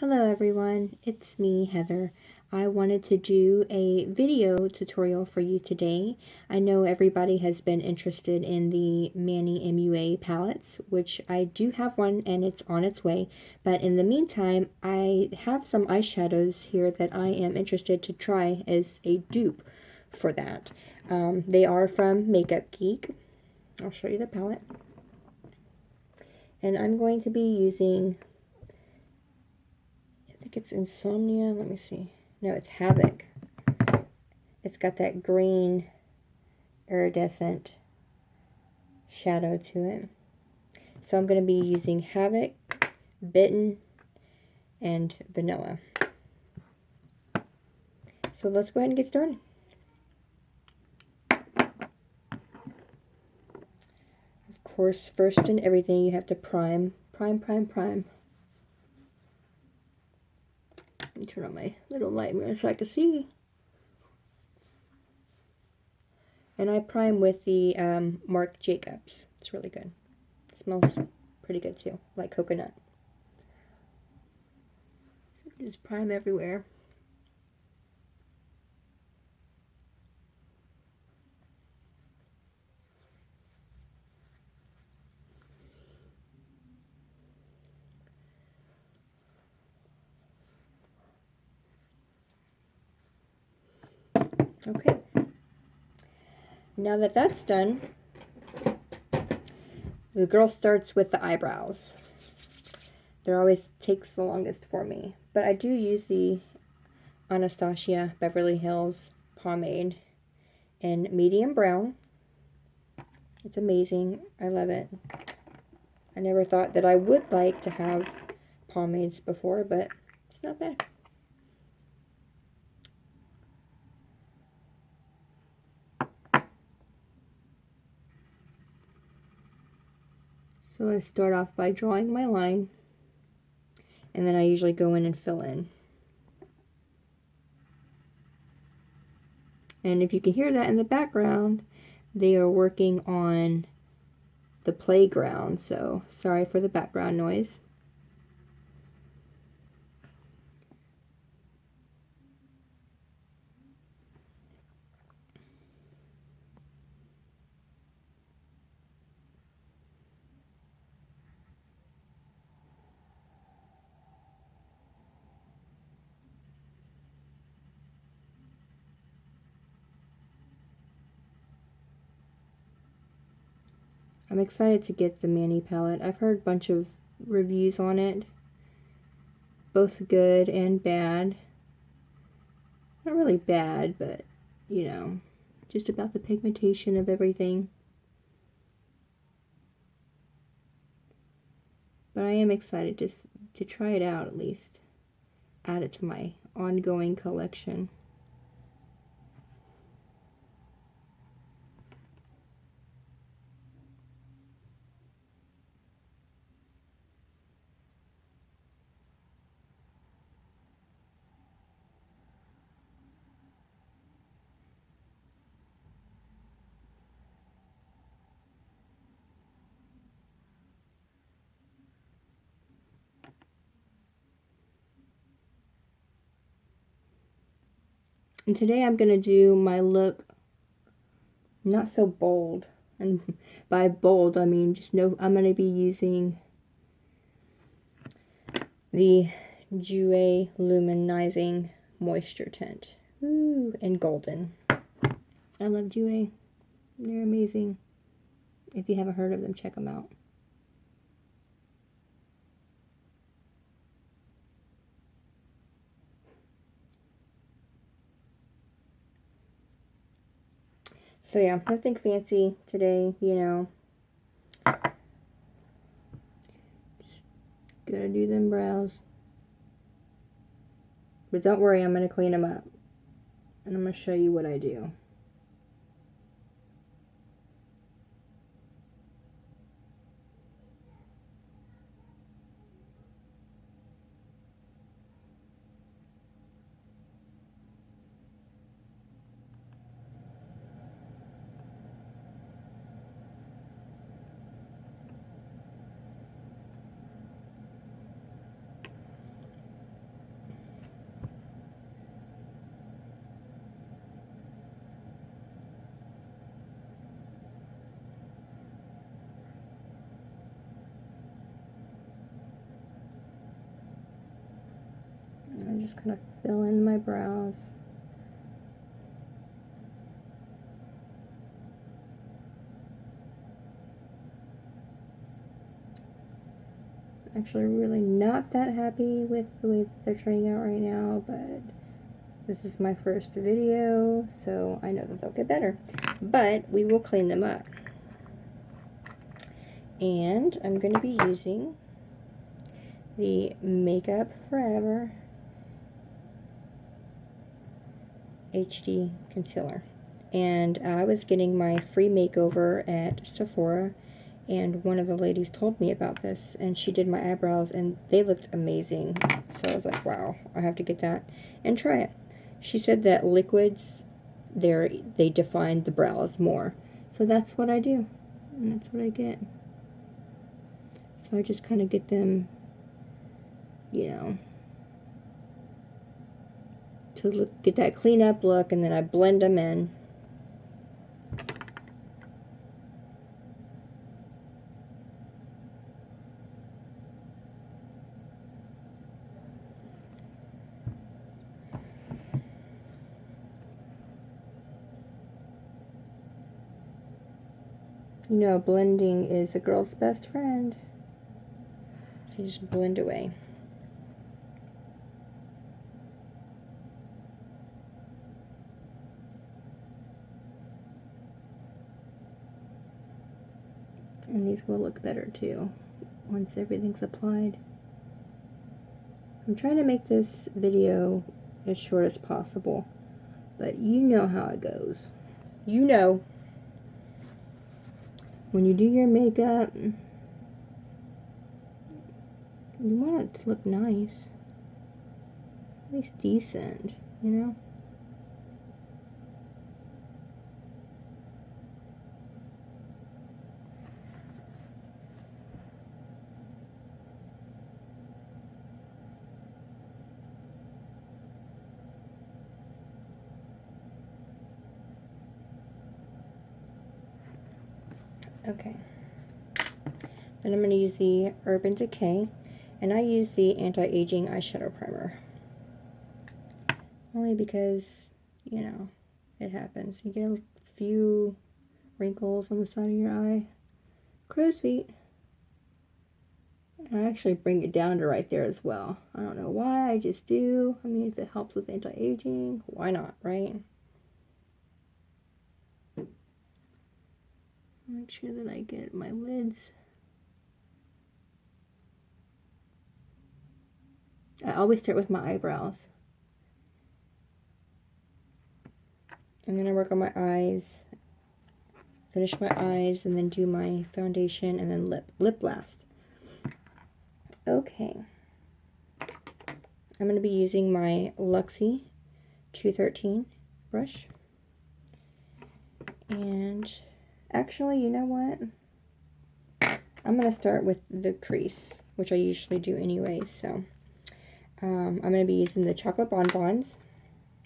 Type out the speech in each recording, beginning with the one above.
Hello everyone, it's me, Heather. I wanted to do a video tutorial for you today. I know everybody has been interested in the Manny MUA palettes, which I do have one and it's on its way. But in the meantime, I have some eyeshadows here that I am interested to try as a dupe for that. They are from Makeup Geek. I'll show you the palette. And I'm going to be using, I think it's Insomnia. Let me see. No, it's Havoc. It's got that green iridescent shadow to it. So I'm going to be using Havoc, Bitten, and Vanilla. So let's go ahead and get started. Of course, first in everything, you have to prime. Prime. Let me turn on my little light mirror so I can see. And I prime with the Marc Jacobs. It's really good. It smells pretty good too, like coconut. So just prime everywhere. Okay. Now that that's done, the girl starts with the eyebrows. That always takes the longest for me. But I do use the Anastasia Beverly Hills pomade in medium brown. It's amazing. I love it. I never thought that I would like to have pomades before, but it's not bad. So I start off by drawing my line, and then I usually go in and fill in. And if you can hear that in the background, they are working on the playground, so sorry for the background noise. I'm excited to get the Manny palette. I've heard a bunch of reviews on it, both good and bad. Not really bad, but, you know, just about the pigmentation of everything. But I am excited to try it out at least. Add it to my ongoing collection. And today I'm going to do my look not so bold. And by bold, I mean just no, I'm going to be using the Dupe Luminizing Moisture Tint. Ooh, and golden. I love Dupe. They're amazing. If you haven't heard of them, check them out. So yeah, nothing fancy today, you know. Just gotta do them brows. But don't worry, I'm gonna clean them up. And I'm gonna show you what I do. just kind of fill in my brows. Actually really not that happy with the way that they're turning out right now, but this is my first video, so I know that they'll get better. But we will clean them up. And I'm going to be using the Makeup Forever HD Concealer. And I was getting my free makeover at Sephora, and one of the ladies told me about this, and she did my eyebrows, and they looked amazing. So I was like, wow, I have to get that and try it. She said that liquids, they define the brows more. So that's what I do, and that's what I get. So I just kind of get them, you know, to get that clean up look, and then I blend them in. You know, blending is a girl's best friend. So you just blend away. And these will look better too once everything's applied. I'm trying to make this video as short as possible, but you know how it goes. You know, when you do your makeup, you want it to look nice, at least decent, you know? Okay, then I'm going to use the Urban Decay, and I use the Anti-Aging Eyeshadow Primer. Only because, you know, it happens. You get a few wrinkles on the side of your eye. Crow's feet. And I actually bring it down to right there as well. I don't know why, I just do. I mean, if it helps with anti-aging, why not, right? Make sure that I get my lids. I always start with my eyebrows. I'm going to work on my eyes, finish my eyes, and then do my foundation, and then lip last. Okay. I'm going to be using my Luxie 213 brush. And actually, you know what? I'm going to start with the crease, which I usually do anyway. So I'm going to be using the Chocolate Bonbons.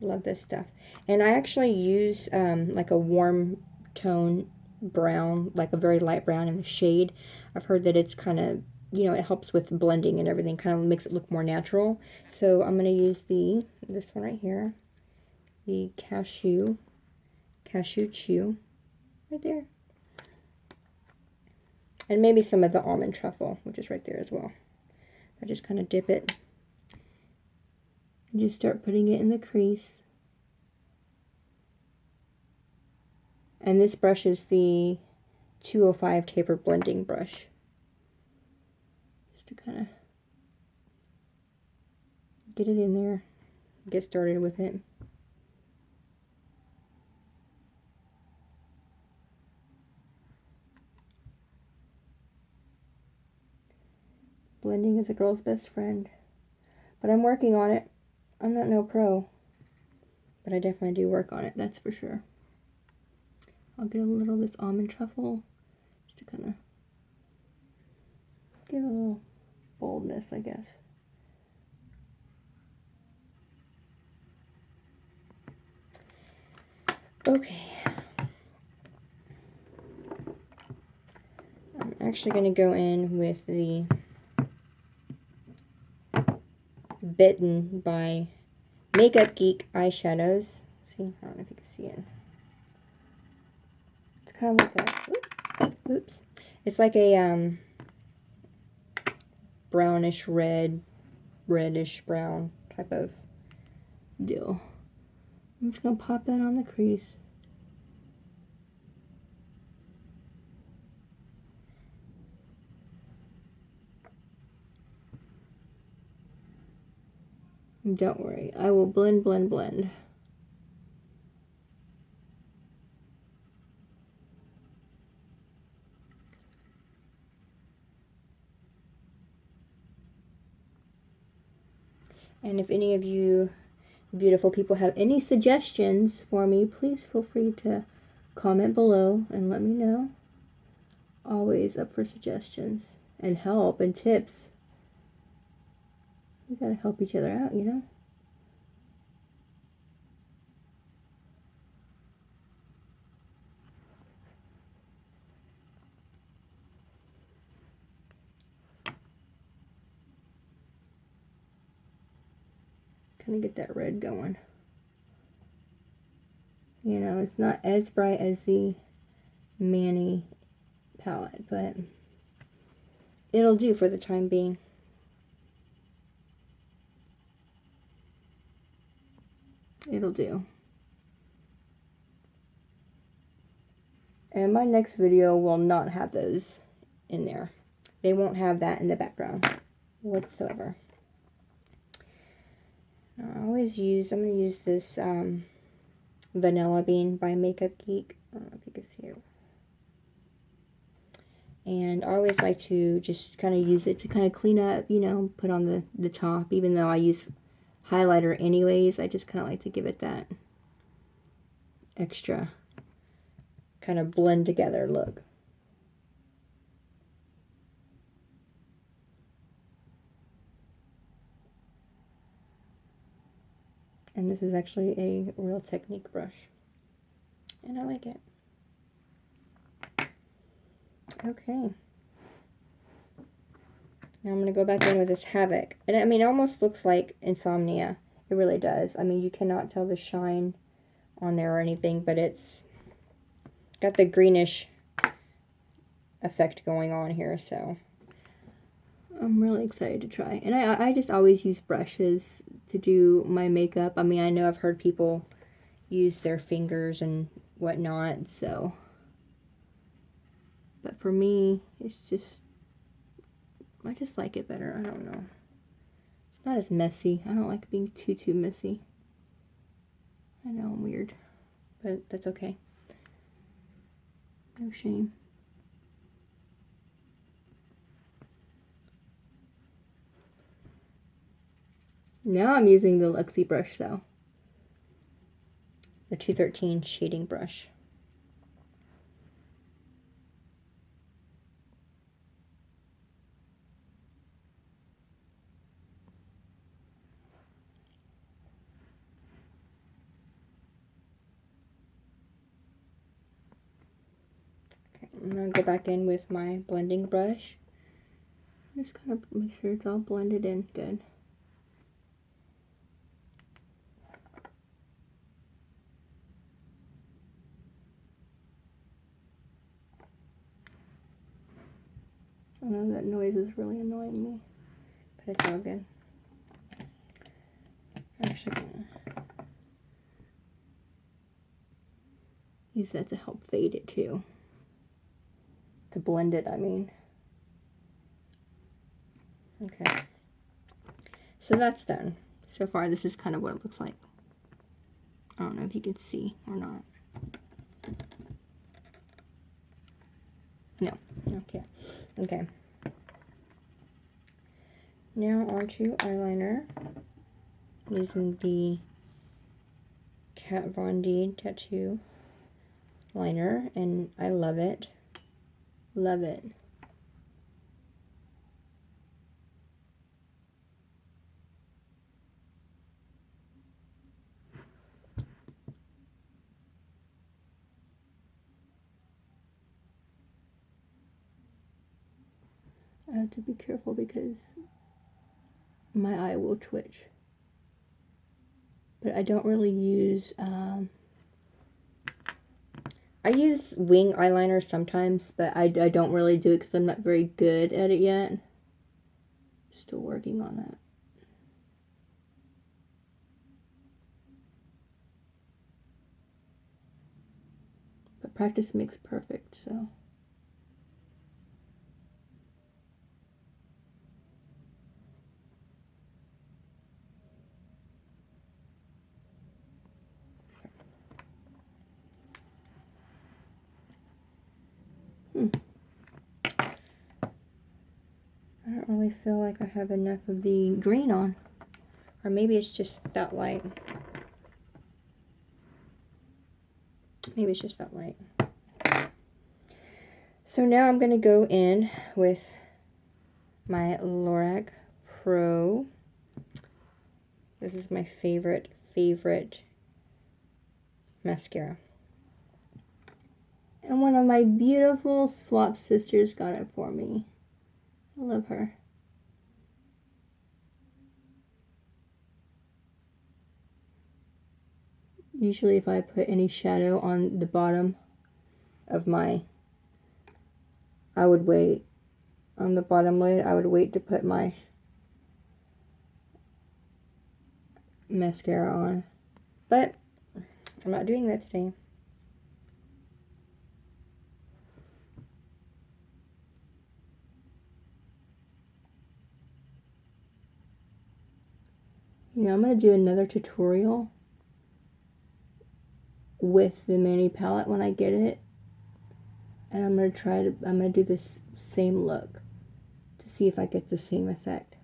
Love this stuff. And I actually use like a warm tone brown, like a very light brown in the shade. I've heard that it's kind of, you know, it helps with blending and everything, kind of makes it look more natural. So I'm going to use this one right here, the Cashew Chew, right there. And maybe some of the Almond Truffle, which is right there as well. I just kind of dip it. And just start putting it in the crease. And this brush is the 205 Taper Blending Brush. Just to kind of get it in there, get started with it. Blending is a girl's best friend. But I'm working on it. I'm not no pro. But I definitely do work on it, that's for sure. I'll get a little of this Almond Truffle just to kind of give a little boldness, I guess. Okay. I'm actually going to go in with the Bitten by Makeup Geek eyeshadows. See, I don't know if you can see it. It's kind of like a, oops. It's like a brownish red, reddish brown type of deal. I'm just going to pop that on the crease. Don't worry, I will blend, blend, blend. And if any of you beautiful people have any suggestions for me, please feel free to comment below and let me know. Always up for suggestions and help and tips. We gotta help each other out, you know? Kind of get that red going. You know, it's not as bright as the Manny palette, but it'll do for the time being. It'll do. And my next video will not have those in there. They won't have that in the background whatsoever. I'm going to use this Vanilla Bean by Makeup Geek. I don't know if you can see it. And I always like to just kind of use it to kind of clean up, you know, put on the top. Even though I use highlighter anyways, I just kind of like to give it that extra kind of blend together look. And this is actually a Real Technique brush. And I like it. Okay. Now I'm going to go back in with this Havoc. And I mean, it almost looks like Insomnia. It really does. I mean, you cannot tell the shine on there or anything, but it's got the greenish effect going on here, so I'm really excited to try. And I just always use brushes to do my makeup. I mean, I know I've heard people use their fingers and whatnot, so, but for me, it's just, I just like it better. I don't know. It's not as messy. I don't like being too messy. I know I'm weird, but that's okay. No shame. Now I'm using the Luxie brush though. The 213 shading brush. Okay, I'm going to go back in with my blending brush. Just kind of make sure it's all blended in good. I know that noise is really annoying me, but it's all good. I'm actually gonna use that to help fade it too. To blend it, I mean. Okay. So that's done. So far, this is kind of what it looks like. I don't know if you can see or not. No. Okay. Okay. Now onto eyeliner. Using the Kat Von D tattoo liner, and I love it. Love it. I have to be careful because my eye will twitch. But I don't really use, I use wing eyeliner sometimes, but I don't really do it because I'm not very good at it yet. Still working on that. But practice makes perfect, so. I don't really feel like I have enough of the green on. Or maybe it's just that light. Maybe it's just that light. So now I'm going to go in with my Lorac Pro. This is my favorite mascara. And one of my beautiful swap sisters got it for me. I love her. Usually if I put any shadow on the bottom of my, I would wait on the bottom lid, I would wait to put my mascara on. But I'm not doing that today. You know, I'm going to do another tutorial with the Manny palette when I get it. And I'm going to do this same look to see if I get the same effect.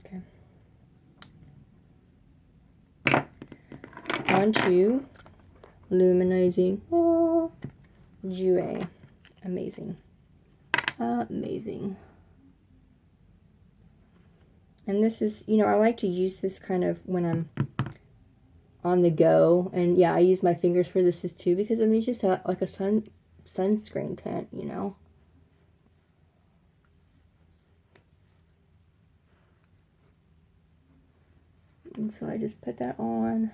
Okay. On to Luminizing Dupe. Amazing. Amazing. And this is, you know, I like to use this kind of when I'm on the go. And yeah, I use my fingers for this too because I mean, it's just like a sunscreen tint, you know. And so I just put that on.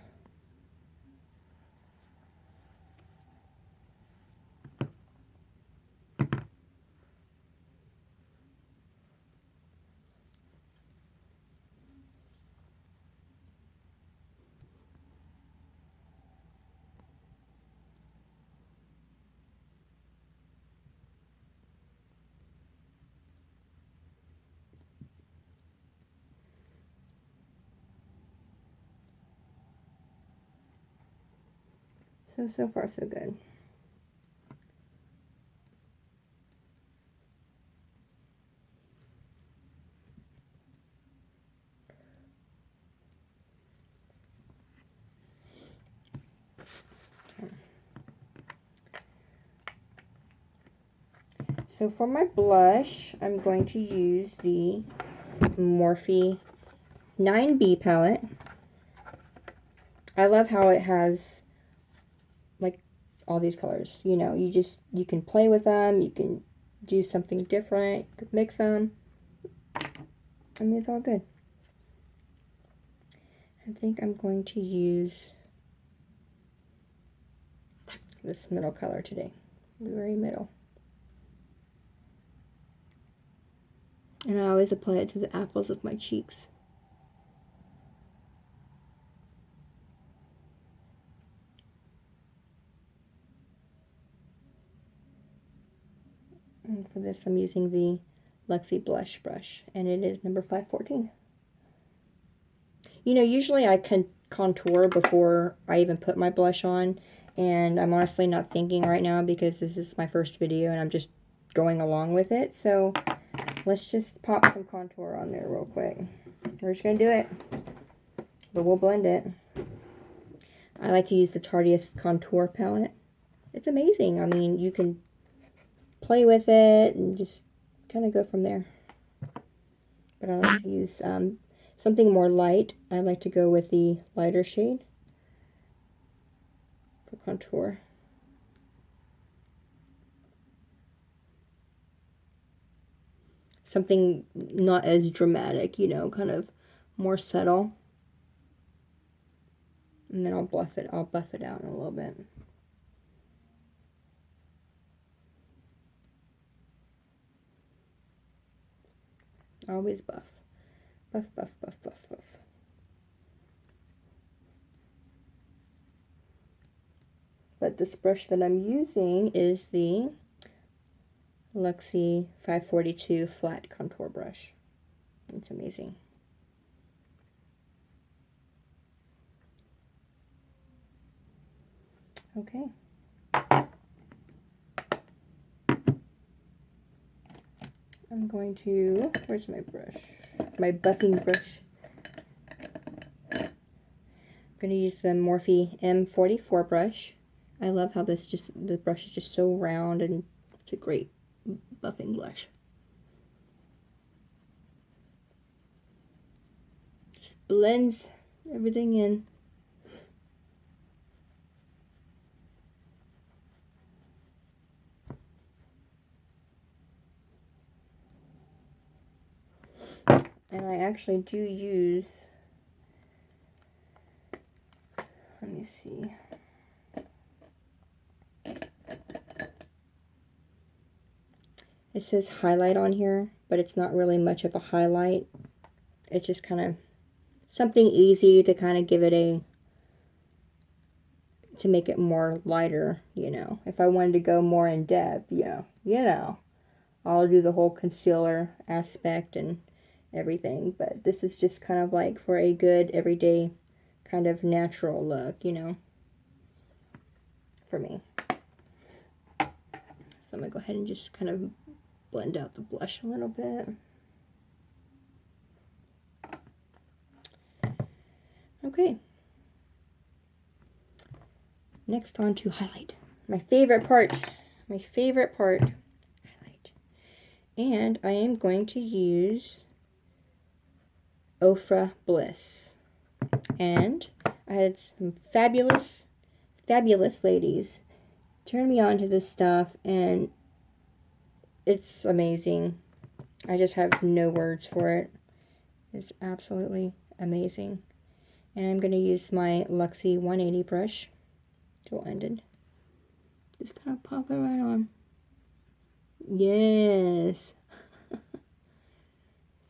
So far so good. So for my blush, I'm going to use the Morphe 9B palette. I love how it has like all these colors. You know, you can play with them, you can do something different, you could mix them. I mean, it's all good. I think I'm going to use this middle color today, the very middle. And I always apply it to the apples of my cheeks. And for this, I'm using the Luxie Blush Brush, and it is number 514. You know, usually I can contour before I even put my blush on, and I'm honestly not thinking right now because this is my first video and I'm just going along with it. So let's just pop some contour on there real quick. We're just going to do it, but we'll blend it. I like to use the Tarteist Contour Palette. It's amazing. I mean, you can play with it and just kind of go from there. But I like to use something more light. I like to go with the lighter shade contour. Something not as dramatic, you know, kind of more subtle. And then I'll buff it out in a little bit. Always buff. Buff, buff, buff, buff, buff. But this brush that I'm using is the Luxie 542 flat contour brush. It's amazing. Okay. I'm going to, where's my brush? My buffing brush. I'm going to use the Morphe M44 brush. I love how the brush is just so round, and it's a great buffing blush. Just blends everything in. And I actually do use, let me see. It says highlight on here, but it's not really much of a highlight. It's just kind of something easy to kind of give it to make it more lighter, you know. If I wanted to go more in depth, you know, I'll do the whole concealer aspect and everything. But this is just kind of like for a good everyday kind of natural look, you know, for me. So I'm going to go ahead and just kind of blend out the blush a little bit. Okay. Next on to highlight. My favorite part. My favorite part. Highlight. And I am going to use Ofra Bliss. And I had some fabulous ladies turn me on to this stuff, and it's amazing. I just have no words for it. It's absolutely amazing. And I'm going to use my Luxie 180 brush, dual-ended. Just kind of pop it right on. Yes.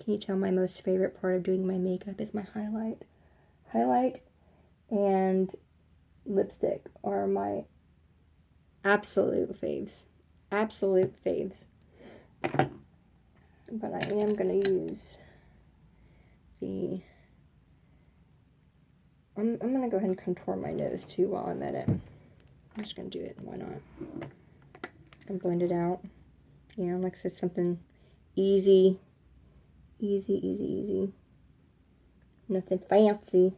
Can you tell my most favorite part of doing my makeup is my highlight? Highlight and lipstick are my absolute faves. Absolute faves. But I am going to use the... I'm going to go ahead and contour my nose too while I'm at it. I'm just going to do it. Why not? And blend it out. You know, like I said, something easy. Easy, easy, easy. Nothing fancy.